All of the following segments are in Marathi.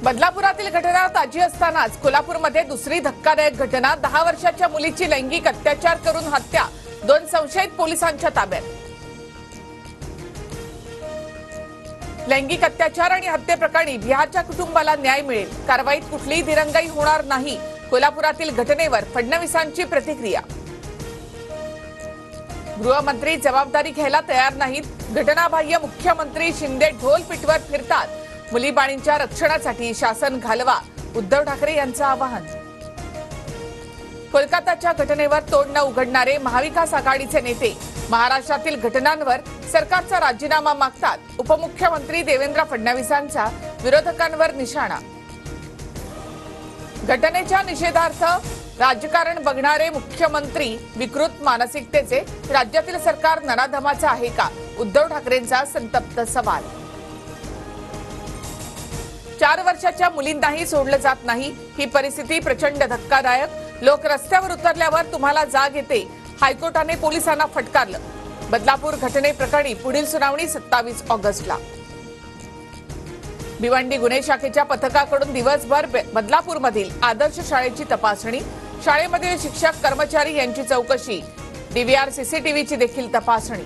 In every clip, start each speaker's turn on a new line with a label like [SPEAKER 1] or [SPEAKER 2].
[SPEAKER 1] बदलापुरातील घटना ताजी असतानाच कोल्हापूरमध्ये दुसरी धक्कादायक घटना। 10 वर्षाच्या मुलीची लैंगिक अत्याचार करून हत्या, 2 संशयित पोलिसांच्या ताब्यात। लैंगिक अत्याचार आणि हत्येप्रकरणी बिहारच्या कुटुंबाला न्याय मिळेल, कारवाईत कुठलीही दिरंगाई होणार नाही। कोल्हापुरातील घटनेवर फडणवीसांची प्रतिक्रिया। गृहमंत्री जबाबदारी घ्यायला तयार नाहीत, घटनाबाह्य मुख्यमंत्री शिंदे ढोल पिटवत फिरतात। मुलीबाळींच्या रक्षणासाठी शासन घालवा, उद्धव ठाकरे यांचं आवाहन। कोलकाताच्या घटनेवर तोंड न उघडणारे महाविकास आघाडीचे नेते महाराष्ट्रातील घटनांवर सरकारचा राजीनामा मागतात। उपमुख्यमंत्री देवेंद्र फडणवीसांचा विरोधकांवर निशाणा। घटनेच्या निषेधार्थ राजकारण बघणारे मुख्यमंत्री विकृत मानसिकतेचे, राज्यातील सरकार नराधमाचं आहे का? उद्धव ठाकरेंचा संतप्त सवाल। 4 वर्षाच्या मुलींनाही सोडलं जात नाही, ही परिस्थिती प्रचंड धक्कादायक। लोक रस्त्यावर उतरल्यावर तुम्हाला जाग येते, हायकोर्टाने पोलिसांना फटकारलं। बदलापूर घटनेप्रकरणी पुढील सुनावणी 27 ऑगस्टला। भिवंडी गुन्हे शाखेच्या पथकाकडून दिवसभर बदलापूरमधील आदर्श शाळेची तपासणी, शाळेमधील शिक्षक कर्मचारी यांची चौकशी, डीव्हीआर सीसीटीव्हीची देखील तपासणी।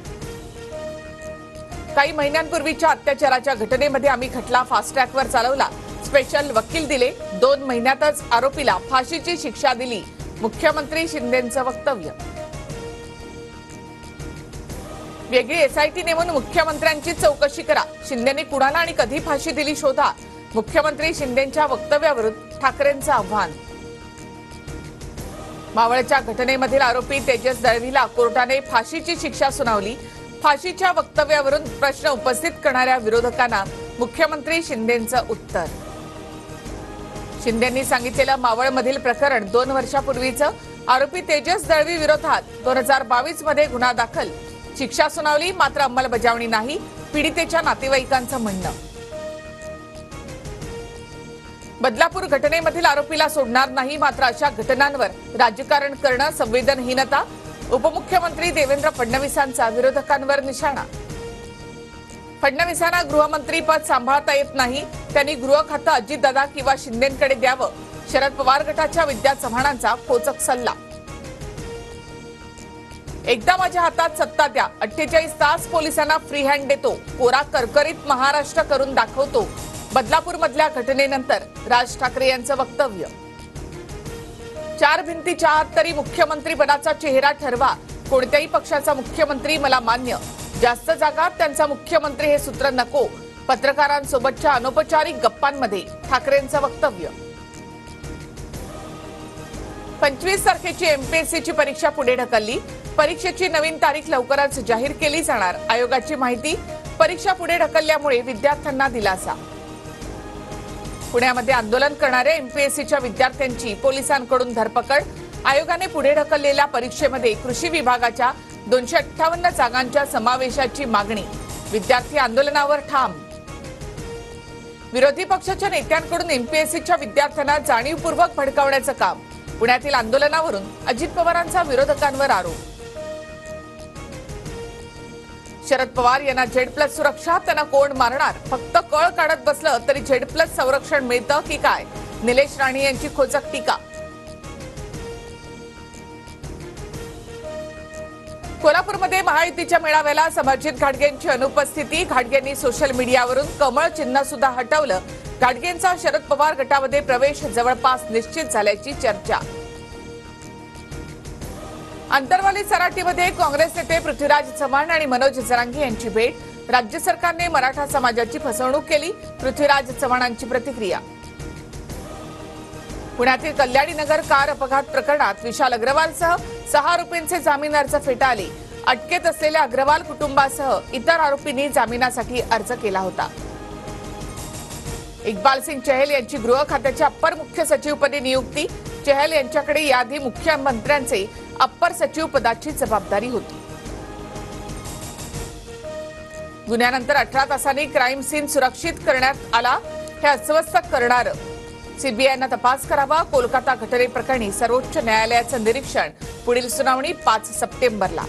[SPEAKER 1] काही महिन्यांपूर्वीच्या अत्याचाराच्या घटनेमध्ये आम्ही खटला फास्ट ट्रॅकवर चालवला, स्पेशल वकील दिले, 2 महिन्यातच आरोपीला फाशीची शिक्षा दिली। मुख्यमंत्री शिंदेंचं वक्तव्य। वेगळी एसआयटी नेमून मुख्यमंत्र्यांची चौकशी करा, शिंदेंनी कुणाला आणि कधी फाशी दिली शोधा। मुख्यमंत्री शिंदेंच्या वक्तव्यावरून ठाकरेंचं आव्हान। मावळच्या घटनेमधील आरोपी तेजस दळवीला कोर्टाने फाशीची शिक्षा सुनावली। फाशीच्या वक्तव्यावरून प्रश्न उपस्थित करणाऱ्या विरोधकांना मुख्यमंत्री शिंदेंचं उत्तर। शिंदेंनी सांगितलेलं मावळमधील प्रकरण 2 वर्षापूर्वीचं, आरोपी तेजस दळवी विरोधात 2022 मध्ये गुन्हा दाखल, शिक्षा सुनावली मात्र अंमलबजावणी नाही, पीडितेच्या नातेवाईकांचं म्हणणं। बदलापूर घटनेमधील आरोपीला सोडणार नाही, मात्र अशा घटनांवर राजकारण करणं संवेदनहीनता। उपमुख्यमंत्री देवेंद्र फडणवीसांचा विरोधकांवर निशाणा। फडणवीसांना गृहमंत्री पद सांभाळता येत नाही, त्यांनी गृह खातं अजितदादा किंवा शिंदेंकडे द्यावं, शरद पवार गटाच्या विद्या चव्हाणांचा खोचक सल्ला। एकदा माझ्या हातात सत्ता द्या, 48 तास पोलिसांना फ्री हँड देतो, कोरा करकरीत महाराष्ट्र करून दाखवतो। बदलापूर मधल्या घटनेनंतर राज ठाकरे यांचं वक्तव्य। 4 भिंतीच्या आत तरी मुख्यमंत्री पदाचा चेहरा ठरवा, कोणत्याही पक्षाचा मुख्यमंत्री मला मान्य, जास्त जागा त्यांचा मुख्यमंत्री हे सूत्र नको। पत्रकारांसोबतच्या अनौपचारिक गप्पांमध्ये ठाकरेंचं वक्तव्य। 25 तारखेची एमपीएससीची परीक्षा पुढे ढकलली, परीक्षेची नवीन तारीख लवकरच जाहीर केली जाणार। आयोगाची माहिती, परीक्षा पुढे ढकलल्यामुळे विद्यार्थ्यांना दिलासा। पुण्यामध्ये आंदोलन करणाऱ्या एमपीएससीच्या विद्यार्थ्यांची पोलिसांकडून धरपकड, आयोगाने पुढे ढकललेल्या परीक्षेमध्ये कृषी विभागाच्या 258 जागांच्या समावेशाची मागणी, विद्यार्थी आंदोलनावर ठाम। विरोधी पक्षाच्या नेत्यांकडून एमपीएससीच्या विद्यार्थ्यांना जाणीवपूर्वक भडकावण्याचं काम, पुण्यातील आंदोलनावरून अजित पवारांचा विरोधकांवर आरोप। शरद पवार यांना Z+ सुरक्षा, त्यांना कोण मारणार? फक्त कळ काढत बसलं तरी Z+ संरक्षण मिळतं की काय? निलेश राणे यांची खोचक टीका। कोल्हापूरमध्ये महायुतीच्या मेळाव्याला समर्जित घाटगेंची अनुपस्थिती, घाटगेंनी सोशल मीडियावरून कमळ चिन्ह सुद्धा हटवलं। घाटगेंचा शरद पवार गटामध्ये प्रवेश जवळपास निश्चित झाल्याची चर्चा। अंतरवाली सराटीमध्ये काँग्रेस नेते पृथ्वीराज चव्हाण आणि मनोज जरांगे यांची भेट, राज्य सरकारने मराठा समाजाची फसवणूक केली, पृथ्वीराज चव्हाणांची प्रतिक्रिया। पुण्यातील कल्याणी नगर कार अपघात प्रकरणात विशाल अग्रवालसह 6 आरोपींचे जामीन अर्ज फेटाळले, अटकेत असलेल्या अग्रवाल कुटुंबासह इतर आरोपींनी जामिनासाठी अर्ज केला होता। इक्बाल सिंग चहल यांची गृह खात्याच्या अप्पर मुख्य सचिवपदी नियुक्ती, चहल यांच्याकडे याआधी मुख्यमंत्र्यांचे अप्पर सचिव पदाची जबाबदारी होती। गुन्ह्यानंतर 18 तासांनी क्राईम सीन सुरक्षित करण्यात आला, हे अस्वस्थ करणारं, सीबीआयनं तपास करावा। कोलकाता घटनेप्रकरणी सर्वोच्च न्यायालयाचं निरीक्षण, पुढील सुनावणी 5 सप्टेंबरला।